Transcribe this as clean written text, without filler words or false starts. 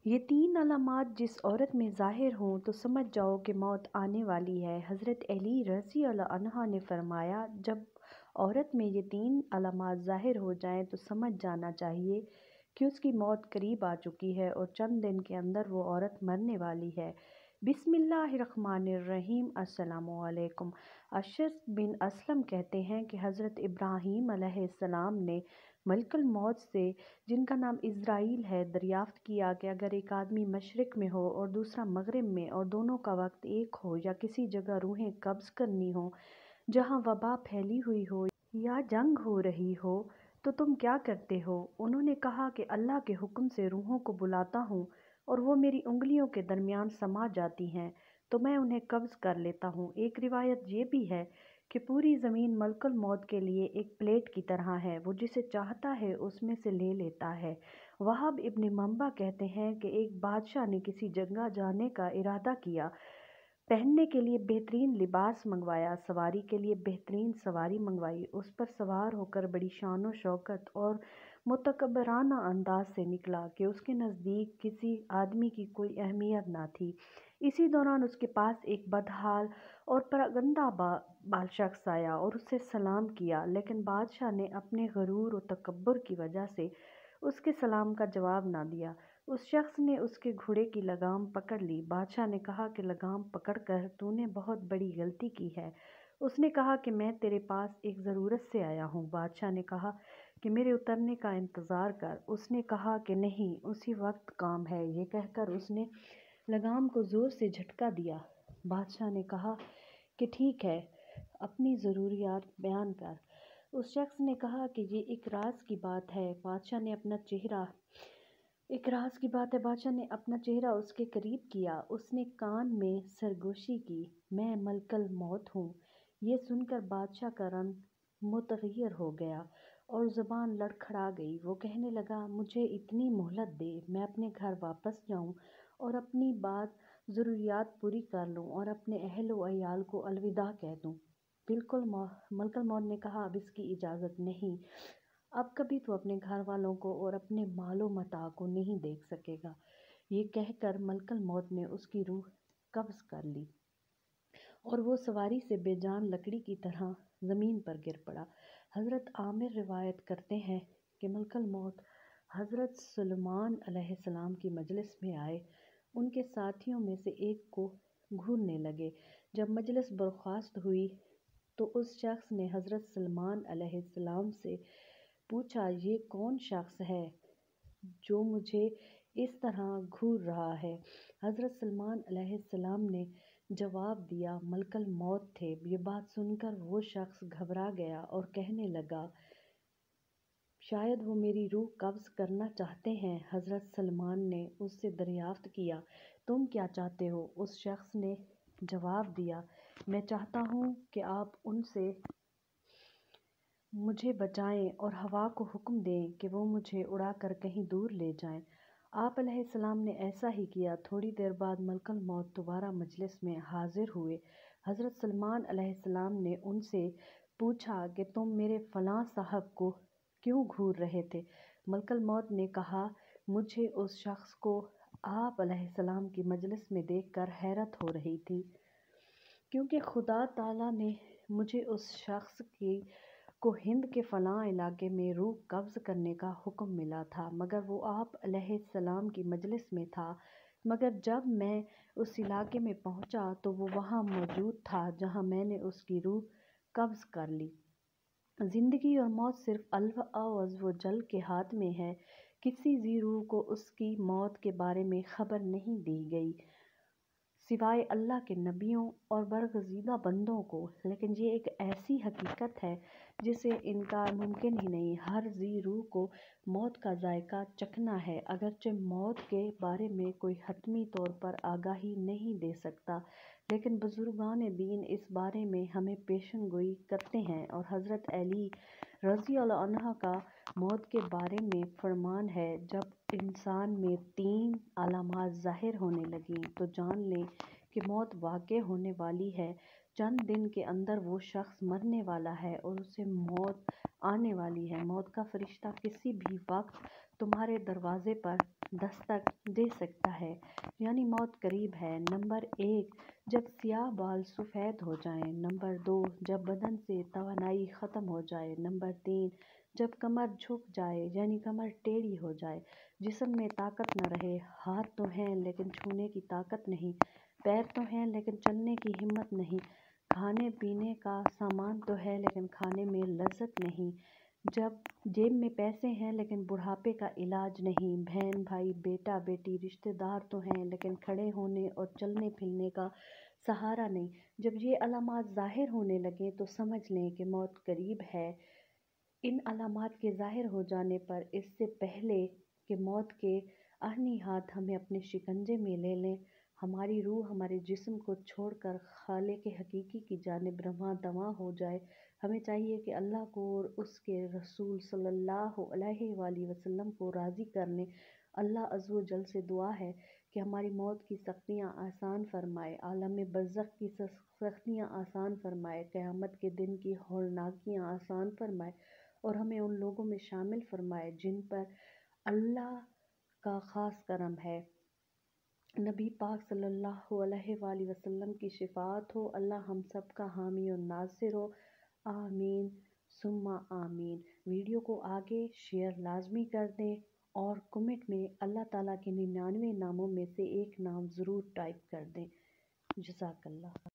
یہ تین علامات جس عورت میں ظاہر ہوں تو سمجھ جاؤ کہ موت آنے والی ہے۔ حضرت علی رضی اللہ عنہ نے فرمایا، جب عورت میں یہ تین علامات ظاہر ہو جائیں تو سمجھ جانا چاہیے کہ اس کی موت قریب آ چکی ہے اور چند دن کے اندر وہ عورت مرنے والی ہے۔ بسم اللہ الرحمن الرحیم۔ السلام علیکم۔ اشعث بن اسلم کہتے ہیں کہ حضرت ابراہیم علیہ السلام نے ملک الموت سے، جن کا نام عزرائیل ہے، دریافت کیا کہ اگر ایک آدمی مشرق میں ہو اور دوسرا مغرب میں اور دونوں کا وقت ایک ہو، یا کسی جگہ روحیں قبض کرنی ہوں جہاں وبا پھیلی ہوئی ہو یا جنگ ہو رہی ہو، تو تم کیا کرتے ہو؟ انہوں نے کہا کہ اللہ کے حکم سے روحوں کو بلاتا ہوں اور وہ میری انگلیوں کے درمیان سما جاتی ہیں تو میں انہیں قبض کر لیتا ہوں۔ ایک روایت یہ بھی ہے کہ پوری زمین ملک الموت کے لیے ایک پلیٹ کی طرح ہے، وہ جسے چاہتا ہے اس میں سے لے لیتا ہے۔ وہب ابن منبع کہتے ہیں کہ ایک بادشاہ نے کسی جگہ جانے کا ارادہ کیا، پہننے کے لیے بہترین لباس منگوایا، سواری کے لیے بہترین سواری منگوائی، اس پر سوار ہو کر بڑی شان و شوکت اور متکبرانہ انداز سے نکلا کہ اس کے نزدیک کسی آدمی کی کوئی اہمیت نہ تھی۔ اسی دوران اس کے پاس ایک بدحال اور پرگندہ بال شخص آیا اور اسے سلام کیا، لیکن بادشاہ نے اپنے غرور و تکبر کی وجہ سے اس کے سلام کا جواب نہ دیا۔ اس شخص نے اس کے گھوڑے کی لگام پکڑ لی۔ بادشاہ نے کہا کہ لگام پکڑ کر تو نے بہت بڑی غلطی کی ہے۔ اس نے کہا کہ میں تیرے پاس ایک ضرورت سے آیا ہوں۔ بادشاہ نے کہا کہ میرے اترنے کا انتظار کر۔ اس نے کہا کہ نہیں، اسی وقت کام ہے۔ یہ کہہ کر اس نے لگام کو زور سے جھٹکا دیا۔ بادشاہ نے کہا کہ ٹھیک ہے، اپنی ضروریات بیان کر۔ اس شخص نے کہا کہ یہ ایک راز کی بات ہے۔ بادشاہ نے اپنا چہرہ اس کے قریب کیا۔ اس نے کان میں سرگوشی کی، میں ملک الموت ہوں۔ یہ سن کر بادشاہ کا رنگ متغیر ہو گیا اور زبان لڑکھڑا گئی۔ وہ کہنے لگا، مجھے اتنی مہلت دے، میں اپنے گھر واپس جاؤں اور اپنی بعض ضروریات پوری کر لوں اور اپنے اہل و عیال کو الوداع کہہ دوں۔ بالکل ملک الموت نے کہا، اب اس کی اجازت نہیں، اب کبھی تو اپنے گھر والوں کو اور اپنے مال و متاع کو نہیں دیکھ سکے گا۔ یہ کہہ کر ملک الموت نے اس کی روح قبض کر لی اور وہ سواری سے بے جان لکڑی کی طرح زمین پر گر پڑا۔ حضرت عامر روایت کرتے ہیں کہ ملک الموت حضرت سلیمان علیہ السلام کی مجلس میں آئے، ان کے ساتھیوں میں سے ایک کو گھورنے لگے۔ جب مجلس برخاست ہوئی تو اس شخص نے حضرت سلیمان علیہ السلام سے پوچھا، یہ کون شخص ہے جو مجھے اس طرح گھور رہا ہے؟ حضرت سلیمان علیہ السلام نے جواب دیا، ملک الموت تھے۔ یہ بات سن کر وہ شخص گھبرا گیا اور کہنے لگا، شاید وہ میری روح قبض کرنا چاہتے ہیں۔ حضرت سلیمان نے اس سے دریافت کیا، تم کیا چاہتے ہو؟ اس شخص نے جواب دیا، میں چاہتا ہوں کہ آپ ان سے مجھے بچائیں اور ہوا کو حکم دیں کہ وہ مجھے اڑا کر کہیں دور لے جائیں۔ آپ علیہ السلام نے ایسا ہی کیا۔ تھوڑی دیر بعد ملک الموت دوبارہ مجلس میں حاضر ہوئے۔ حضرت سلیمان علیہ السلام نے ان سے پوچھا کہ تم میرے فلاں صاحب کو کیوں گھور رہے تھے؟ ملک الموت نے کہا، مجھے اس شخص کو آپ علیہ السلام کی مجلس میں دیکھ کر حیرت ہو رہی تھی، کیونکہ خدا تعالیٰ نے مجھے اس شخص کو ہند کے فلاں علاقے میں روح قبض کرنے کا حکم ملا تھا، مگر وہ آپ علیہ السلام کی مجلس میں تھا۔ مگر جب میں اس علاقے میں پہنچا تو وہ وہاں موجود تھا جہاں میں نے اس کی روح قبض کر لی۔ زندگی اور موت صرف اللہ عز و جل کے ہاتھ میں ہے۔ کسی ذی روح کو اس کی موت کے بارے میں خبر نہیں دی گئی سوائے اللہ کے نبیوں اور برگزیدہ بندوں کو، لیکن یہ ایک ایسی حقیقت ہے جسے انکار ممکن ہی نہیں۔ ہر ذی روح کو موت کا ذائقہ چکھنا ہے، اگرچہ موت کے بارے میں کوئی حتمی طور پر آگاہی نہیں دے سکتا، لیکن بزرگان دین اس بارے میں ہمیں پیشن گوئی کرتے ہیں، اور حضرت علی رضی اللہ عنہ کا موت کے بارے میں فرمان ہے، جب انسان میں تین علامات ظاہر ہونے لگیں تو جان لیں کہ موت واقع ہونے والی ہے۔ چند دن کے اندر وہ شخص مرنے والا ہے اور اسے موت آنے والی ہے۔ موت کا فرشتہ کسی بھی وقت تمہارے دروازے پر دستک دے سکتا ہے، یعنی موت قریب ہے۔ نمبر 1، جب سیاہ بال سفید ہو جائیں۔ نمبر 2، جب بدن سے توانائی ختم ہو جائے۔ نمبر 3، جب کمر جھک جائے، یعنی کمر ٹیڑھی ہو جائے، جسم میں طاقت نہ رہے، ہاتھ تو ہیں لیکن چھونے کی طاقت نہیں، پیر تو ہیں لیکن چلنے کی ہمت نہیں، کھانے پینے کا سامان تو ہے لیکن کھانے میں لذت نہیں، جب جیب میں پیسے ہیں لیکن بڑھاپے کا علاج نہیں، بہن بھائی بیٹا بیٹی رشتہ دار تو ہیں لیکن کھڑے ہونے اور چلنے پھرنے کا سہارا نہیں، جب یہ علامات ظاہر ہونے لگیں تو سمجھ لیں کہ موت قریب ہے۔ ان علامات کے ظاہر ہو جانے پر اس سے پہلے کہ موت کے آہنی ہاتھ ہمیں اپنے شکنجے میں لے لیں، ہماری روح ہمارے جسم کو چھوڑ کر خالق حقیقی کی جانب رواں دواں ہو جائے، ہمیں چاہیے کہ اللہ کو اور اس کے رسول صلی اللہ علیہ وآلہ وسلم کو راضی کرنے اللہ عز و جل سے دعا ہے کہ ہماری موت کی سختیاں آسان فرمائے، عالم برزخ کی سختیاں آسان فرمائے، قیامت کے دن کی ہولناکیاں آسان فرمائے اور ہمیں ان لوگوں میں شامل فرمائے جن پر اللہ کا خاص کرم ہے۔ نبی پاک صلی اللہ علیہ وآلہ وسلم کی شفاعت ہو، اللہ ہم سب کا حامی و ناصر ہو، آمین ثم آمین۔ ویڈیو کو آگے شیئر لازمی کر دیں اور کمنٹ میں اللہ تعالیٰ کے 99 ناموں میں سے ایک نام ضرور ٹائپ کر دیں۔ جزاک اللہ۔